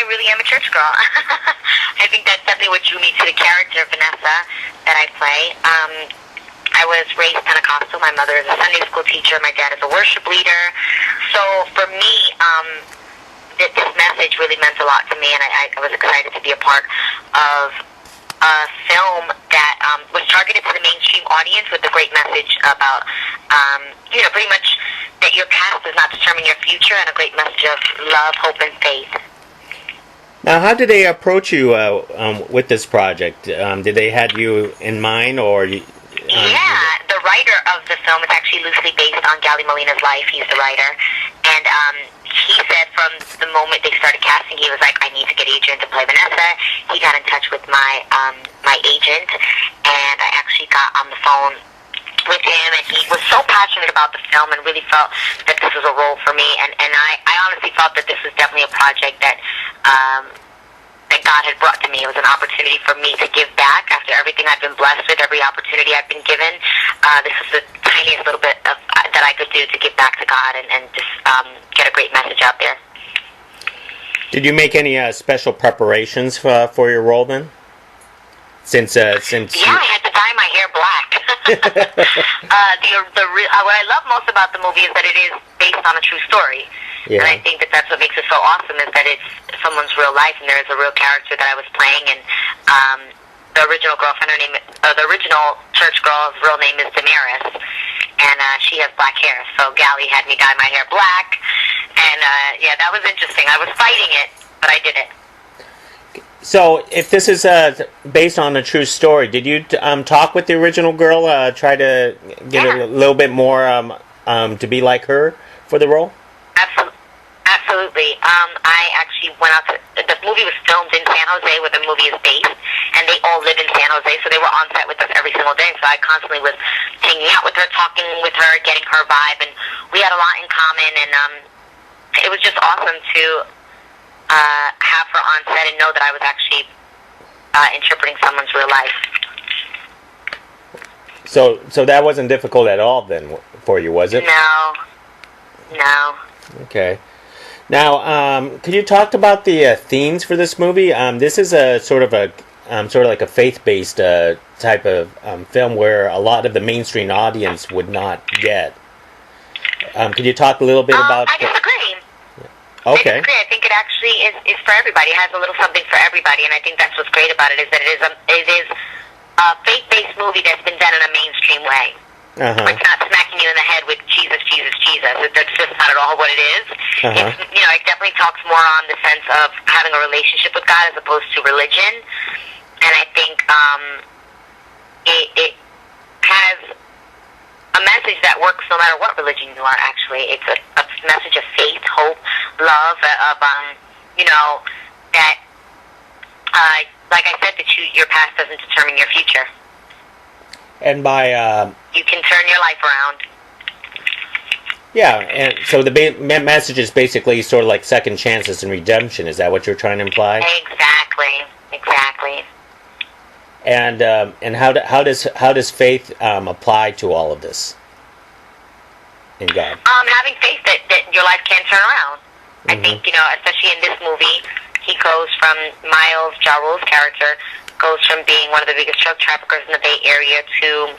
I really am a church girl. I think that's definitely what drew me to the character of Vanessa that I play. I was raised Pentecostal. My mother is a Sunday school teacher. My dad is a worship leader. So for me, this message really meant a lot to me, and I was excited to be a part of a film that was targeted to the mainstream audience with a great message about, pretty much that your past does not determine your future, and a great message of love, hope, and faith. Now, how did they approach you with this project? Did they have you in mind, or? The writer of the film is actually loosely based on Gally Molina's life. He's the writer, and he said from the moment they started casting, he was like, I need to get Adrienne to play Vanessa. He got in touch with my agent, and I actually got on the phone with him, and he was so passionate about the film and really felt that this was a role for me, and I honestly felt that this was definitely a project that God had brought to me. It was an opportunity for me to give back after everything I've been blessed with, every opportunity I've been given. This is the tiniest little bit of that I could do to give back to God and just get a great message out there. Did you make any special preparations for your role then? Since I had to dye my hair black. What I love most about the movie is that it is based on a true story. Yeah. And I think that that's what makes it so awesome, is that it's someone's real life, and there is a real character that I was playing. And the original girlfriend, the original church girl's real name is Damaris, and she has black hair. So Gally had me dye my hair black, and that was interesting. I was fighting it, but I did it. So, if this is based on a true story, did you talk with the original girl, try to get a little bit more to be like her for the role? Absolutely. I actually went out to... The movie was filmed in San Jose, where the movie is based, and they all live in San Jose, so they were on set with us every single day. So I constantly was hanging out with her, talking with her, getting her vibe, and we had a lot in common, and it was just awesome to have her on set and know that I was actually interpreting someone's real life. So that wasn't difficult at all then for you, was it? No. Okay. Now, could you talk about the themes for this movie? This is a sort of like a faith-based type of film where a lot of the mainstream audience would not get. Could you talk a little bit about? I disagree. Okay. I disagree. I think it actually is for everybody. It has a little something for everybody, and I think that's what's great about it, is that it is a faith-based movie that's been done in a mainstream way. Uh-huh. It's not smacking you in the head with Jesus, Jesus, Jesus. That's just not at all what it is. Uh-huh. It definitely talks more on the sense of having a relationship with God as opposed to religion. And I think it has a message that works no matter what religion you are, actually. It's a message of faith, hope, love, of, that, like I said, that your past doesn't determine your future. And by... you can turn your life around. Yeah, and so the message is basically sort of like second chances and redemption. Is that what you're trying to imply? Exactly. And how does faith apply to all of this in God? Having faith that your life can turn around. Mm-hmm. I think, especially in this movie, he goes from Miles, Ja Rule's character, goes from being one of the biggest drug traffickers in the Bay Area to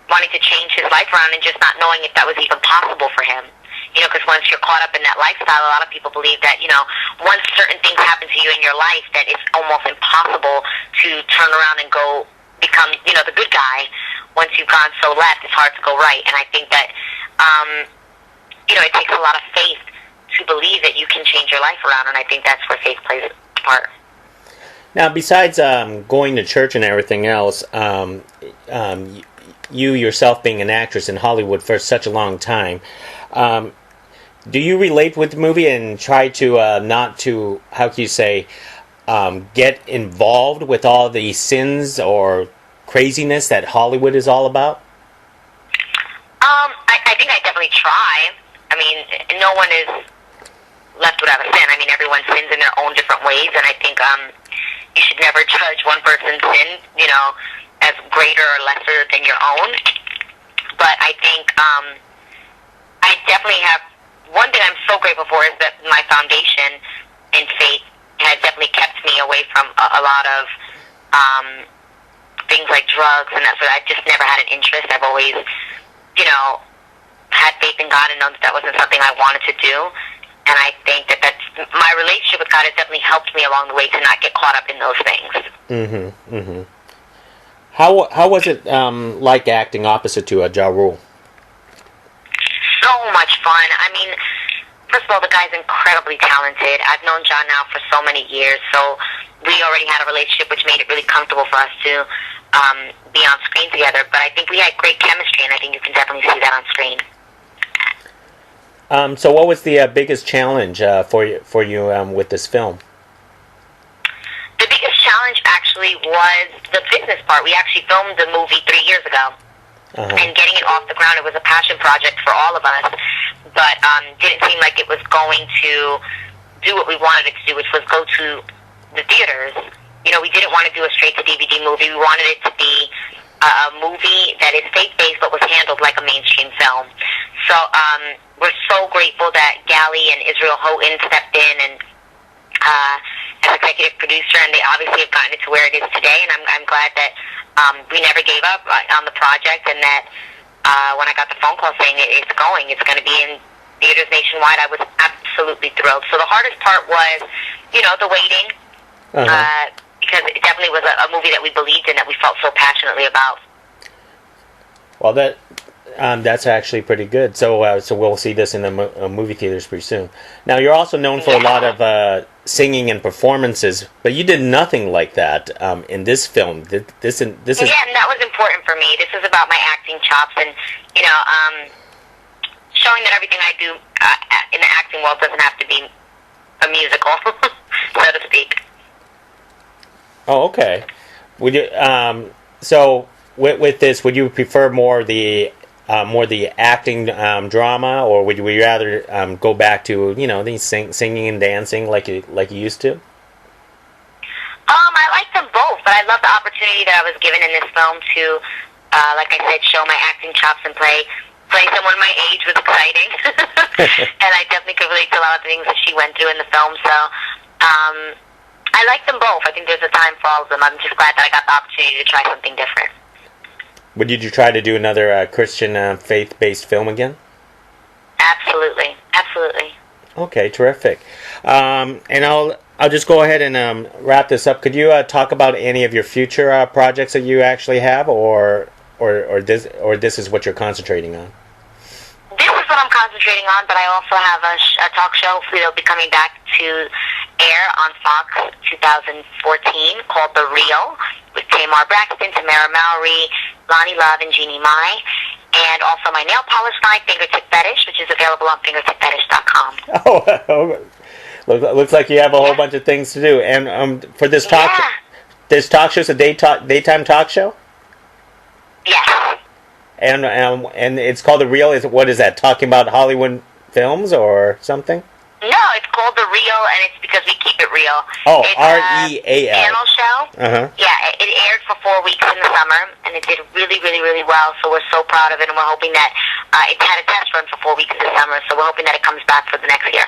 wanting to change his life around and just not knowing if that was even possible for him. Because once you're caught up in that lifestyle, a lot of people believe that, once certain things happen to you in your life, that it's almost impossible to turn around and go become, the good guy. Once you've gone so left, it's hard to go right. And I think that, it takes a lot of faith to believe that you can change your life around, and I think that's where faith plays a part. Now, besides going to church and everything else, you yourself being an actress in Hollywood for such a long time, do you relate with the movie and try to not to, how can you say, get involved with all the sins or craziness that Hollywood is all about? I think I definitely try. I mean, no one is left without a sin. I mean, everyone sins in their own different ways, and I think you should never judge one person's sin, as greater or lesser than your own. But I think I definitely have... One thing I'm so grateful for is that my foundation a lot of things like drugs and that. So I just never had an interest. I've always, had faith in God and known that wasn't something I wanted to do. And I think that's my relationship with God has definitely helped me along the way to not get caught up in those things. Mm-hmm. Mm-hmm. How was it like acting opposite to Ja Rule? So much fun. I mean, first of all, the guy's incredibly talented. I've known John now for so many years, so we already had a relationship which made it really comfortable for us to be on screen together. But I think we had great chemistry, and I think you can definitely see that on screen. So what was the biggest challenge for you with this film? The biggest challenge actually was the business part. We actually filmed the movie 3 years ago. And getting it off the ground, it was a passion project for all of us, but didn't seem like it was going to do what we wanted it to do, which was go to the theaters. We didn't want to do a straight-to-DVD movie. We wanted it to be a movie that is faith-based but was handled like a mainstream film. So we're so grateful that Gally and Israel Houghton stepped in and as executive producer, and they obviously have gotten it to where it is today, and I'm glad that we never gave up on the project, and that when I got the phone call saying it's going to be in theaters nationwide, I was absolutely thrilled. So the hardest part was, the waiting, because it definitely was a movie that we believed in, that we felt so passionately about. Well, that's actually pretty good. So we'll see this in the movie theaters pretty soon. Now, you're also known for a lot of singing and performances, but you did nothing like that in this film. This is yeah, and that was important for me. This is about my acting chops, and showing that everything I do in the acting world doesn't have to be a musical, so to speak. Oh, okay. Would you so with this, would you prefer more the acting drama, or would you rather go back to the singing and dancing like you used to? I like them both, but I love the opportunity that I was given in this film to, like I said, show my acting chops and play someone my age was exciting, and I definitely could relate to a lot of the things that she went through in the film. So I like them both. I think there's a time for all of them. I'm just glad that I got the opportunity to try something different. Would you try to do another Christian faith-based film again? Absolutely. Okay, terrific. And I'll just go ahead and wrap this up. Could you talk about any of your future projects that you actually have, or this is what you're concentrating on? This is what I'm concentrating on, but I also have a talk show. Hopefully, it'll be coming back to air on Fox 2014 called The Real, with Tamar Braxton, Tamara Mowry, Lonnie Love, and Jeannie Mai. And also my nail polish line, Fingertip Fetish, which is available on fingertipfetish.com. Oh, looks like you have a whole bunch of things to do. And for this talk show is a daytime talk show? Yes. And it's called The Real. What is that? Talking about Hollywood films or something? No, it's called The Real, and it's because we keep it real. Oh, it's REAL. Panel show. Yeah, it aired for 4 weeks in the summer, and it did really, really, really well. So we're so proud of it, and we're hoping that it had a test run for 4 weeks this summer. So we're hoping that it comes back for the next year.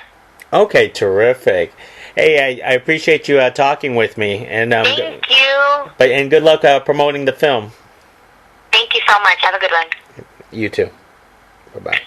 Okay, terrific. Hey, I appreciate you talking with me, and thank you. And good luck promoting the film. Thank you so much. Have a good one. You too. Bye-bye.